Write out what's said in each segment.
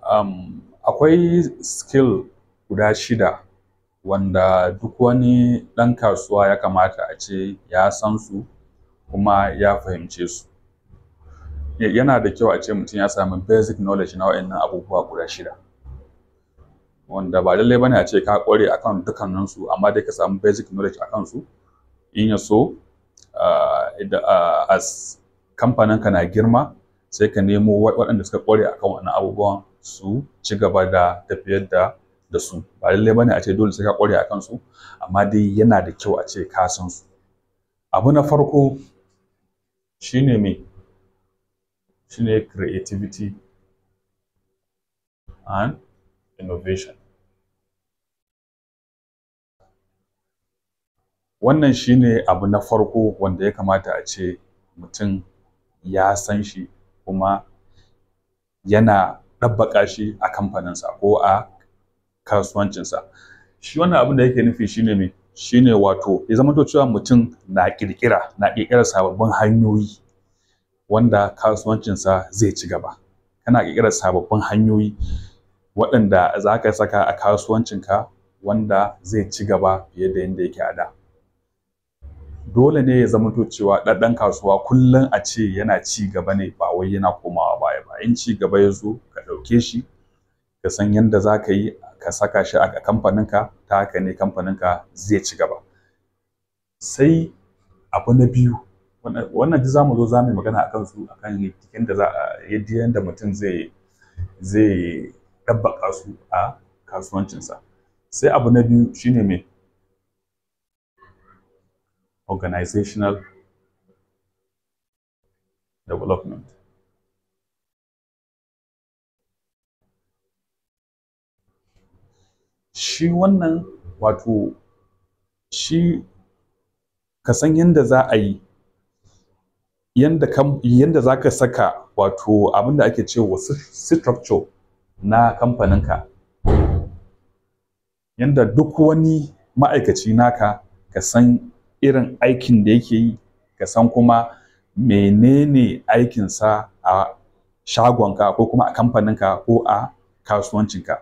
Akwai skill guda 6 wanda duk wani ɗan kasuwa ya kamata a ce ya san su kuma ya fahimce su. Yana da kyau a ce mutum ya sami basic knowledge na waɗannan abubuwa guda 6, wanda ba lallai bane a ce ka ƙware akan dukkaninsu, amma dai ka samu basic knowledge akan su. In ya so as kamfaninka na girma, sai ka nemo waɗanda suka ƙware akan wannan abubuwan su ci gaba da tafiyar da su. Ba lallai bane a ce dole sai ka ƙware akan su, amma dai yana da kyau a ce ka san su. Abu na farko shine me? Shine creativity and innovation. Wannan shine abu na farko wanda ya kamata a ce mutum ya san shi kuma yana ɗabbaƙa shi a kamfaninsa ko a kasuwancinsa. Shi wannan abin da yake nufi shine me? Shine wato ya zamanto cewa mutum na ƙirƙirar sababbin hanyoyi wanda kasuwancinsa zai ci gaba. Kana ƙirƙirar sababbin hanyoyi waɗanda za ka saka a kasuwancinka wanda zai ci gaba fiye da yanda yake a da. Dole ne ya zamanto cewa ɗan kasuwa kullum a ce yana ci gaba ne, ba wai yana komawa baya ba. In ci gaba ya zo, ka ɗauke shi, ka san yanda za ka yi ka saka shi a kamfaninka, ta haka ne kamfaninka zai ci gaba. Sai abu na biyu, wannan duk za mu zo za mu yi magana akan su, akan yanda mutum zai ɗabbaƙa su a kasuwancinsa. Sai abu na biyu shine me? Organizational development. Shi wannan wato ka san yanda za a yi, yanda za ka saka wato abin da ake cewa structure na kamfaninka, yanda duk wani ma'aikaci naka ka san irin aikin da yake yi, ka san kuma menene aikinsa a shagonka ko kuma a kamfaninka ko a kasuwancinka.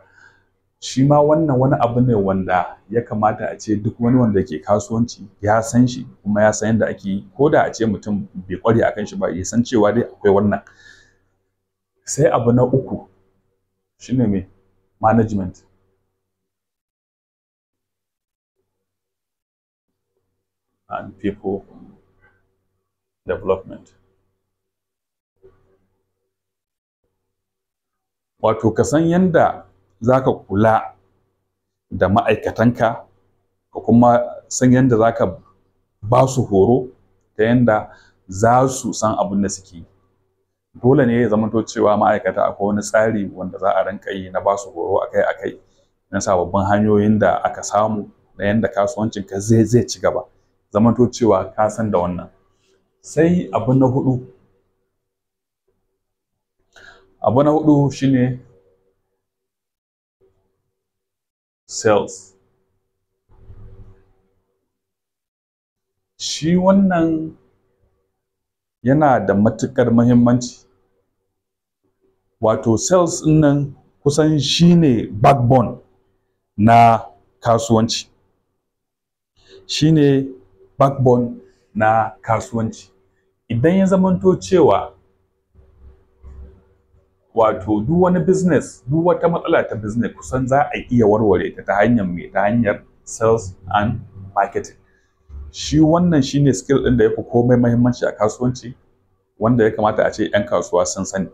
Shi ma wannan wani abu ne wanda ya kamata a ce duk wani wanda ke kasuwanci ya san shi kuma ya san yanda ake yi, ko da a ce mutum bai ƙware akan shi ba, ya san cewa dai akwai wannan. Sai abu na uku shine me? Management. And people development. Wato ka san yanda za ka kula da ma'aikatanka, ka kuma san yanda za ka ba su horo ta yanda za su san abin da suke yi. Dole ne ya zamanto cewa ma'aikata akwai wani tsari wanda za a rinƙa yi na ba su horo akai-akai na sababbin hanyoyin da aka samu na yanda kasuwancinka zai ci gaba. Zamanto cewa ka san da wannan. Sai abu na huɗu. Abu na huɗu shine sales. Shi wannan yana da matuƙar muhimmanci. Wato sales ɗin nan kusan shine backbone na kasuwanci. Shine backbone na kasuwanci. Idan ya zamanto cewa wato duk wani business, duk wata matsala ta business kusan za a iya warware ta ta hanyar me? Ta hanyar sales and marketing. Shi wannan shine skill ɗin da yafi komai muhimmanci a kasuwanci, wanda ya kamata a ce 'yan kasuwa sun sani.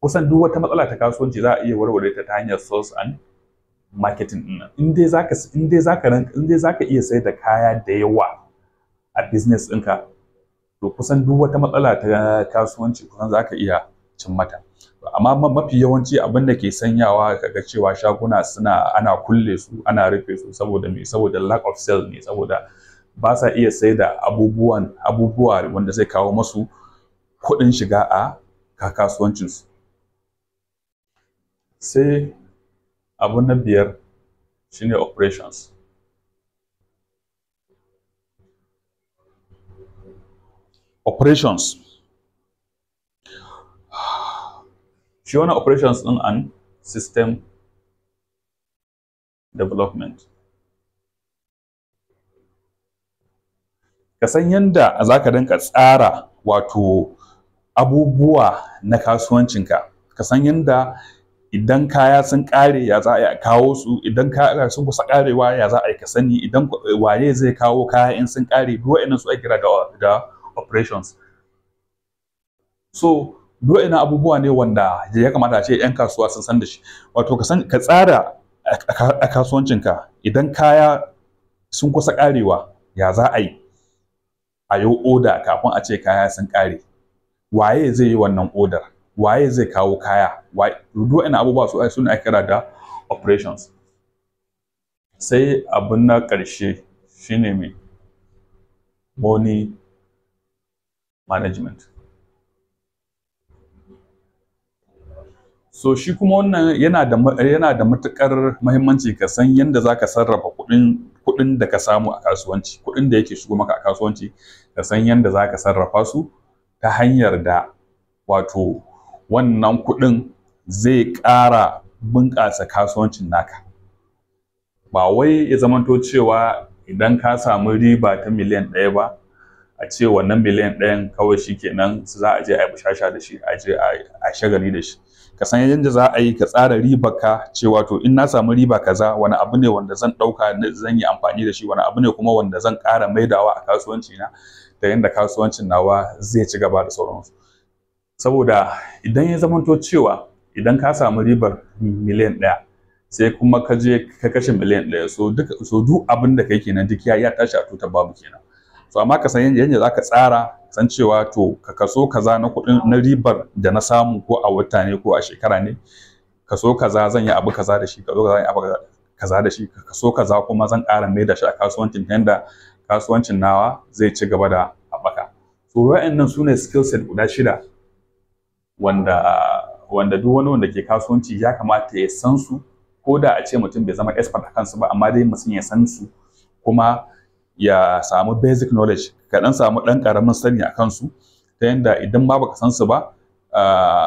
Kusan duk wata matsala ta kasuwanci za a iya warware ta ta hanyar sales and marketing ɗin nan. In dai za ka iya sayar da kaya da yawa a business ɗinka, to kusan duk wata matsala ta kasuwanci kusan za ka iya cin mata. Amma mafi yawanci abin da ke sanyawa kaga cewa shaguna ana kulle su, ana rufe su saboda me? Saboda lack of sale ne, saboda ba sa iya sayar da abubuwa wanda zai kawo masu kuɗin shiga a kasuwancinsu. Sai abu na 5 shine operations. Operations. Shi wannan operations ɗin system development. Ka san yadda za ka dinka tsara wato abubuwa na kasuwancinka. Ka san yadda idan kaya sun ƙare ya za a yi a kawo su, idan kaya sun kusa ƙarewa ya za a yi ka sani, idan waye zai kawo kaya in sun ƙare, duk wa'annan su ake kira da operations. So duk wa'annan abubuwa ne wanda ya kamata a ce 'yan kasuwa sun san da shi. Wato ka tsara a kasuwancinka, idan kaya sun kusa ƙarewa ya za a yi oda kafin a ce kaya sun ƙare, waye zai yi wannan odar, waye zai kawo kaya, duk wa'annan abubuwa su ne ake kira da operations. Sai abin na ƙarshe shine mai money management. So shi kuma wannan yana da matuƙar muhimmanci ka san yadda za ka sarrafa kuɗin da ka samu a kasuwanci, kuɗin da yake shigo maka a kasuwanci, ka san yadda za ka sarrafa su ta hanyar da wato wannan kuɗin zai ƙara bunƙasa kasuwancin naka. Ba wai ya zamanto cewa idan ka samu riba ta miliyan 1 ba, a ce wannan miliyan 1 kawai shi kenan za a je a yi bushasha da shi, a je a shagali da shi. Ka san yadda za a yi ka tsara ribar ka, cewa to in na samu riba kaza, wani abu ne wanda zan ɗauka zan yi amfani da shi, wani abu ne kuma wanda zan ƙara maidawa a kasuwanci na, da yadda kasuwancin nawa zai ci gaba da sauransu. Saboda idan ya zamanto cewa idan ka samu ribar miliyan 1 sai kuma ka je ka kashe miliyan 1, so duk abin da kai kenan duk ya tashi a tutar babu kenan. So amma ka san yadda za ka tsara, san cewa to ka kaso kaza na kuɗin na ribar da na samu, ko a wata ne ko a shekara ne, kaso kaza zan yi abu kaza da shi, kaso kaza zan yi abu kaza da shi, kaso kaza kuma zan ƙara mai da shi a kasuwancin, yadda kasuwancin nawa zai ci gaba da haɓaka. So wa'annan su ne skill set guda 6 wanda duk wani wanda ke kasuwanci ya kamata ya san su, ko da a ce mutum bai zama expert a kansu ba, amma dai mutum ya san su, kuma ya samu basic knowledge, ka dan samu dan karamin sani a kansu, ta yanda idan ma baka san su ba,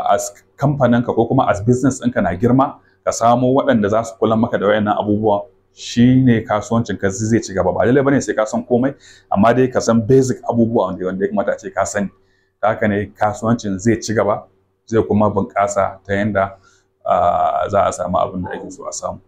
as kamfaninka ko kuma as business ɗinka na girma, ka samu waɗanda za su kula maka da wayannan abubuwa, shine kasuwancin ka zai ci gaba. Ba lallai bane sai ka san komai, amma dai ka san basic abubuwa wanda ya kamata a ce ka sani. Haka ne kasuwancin zai ci gaba, zai kuma bunƙasa ta yanda za a samu abin da ake so a samu.